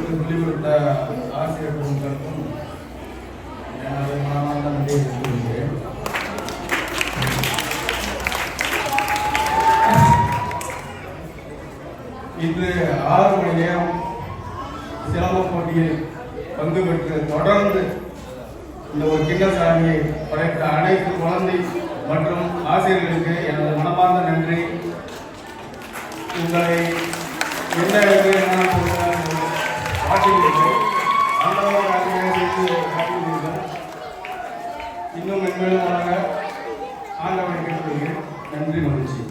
எங்களுக்கு சொல்லிக் கொடுத்த ஆசிரியர் பெருமக்களுக்கும் எனது மனமார்ந்த நன்றியை தெரிவிக்கிறேன். இன்று 6 மணி நேரம் சிலம்ப போட்டியில் பங்கு பெற்று தொடர்ந்து இந்த ஒரு கிண்ண சாதனையை படைத்த அனைத்து குழந்தை மற்றும் ஆசிரியர்களுக்கு எனது மனமார்ந்த நன்றி. உங்களை எந்த காட்டுவீர்கள் இன்னும் மென்மேலும் ஆண்டவனை கேட்டுக்கொள்கிறேன். நன்றி, மகிழ்ச்சி.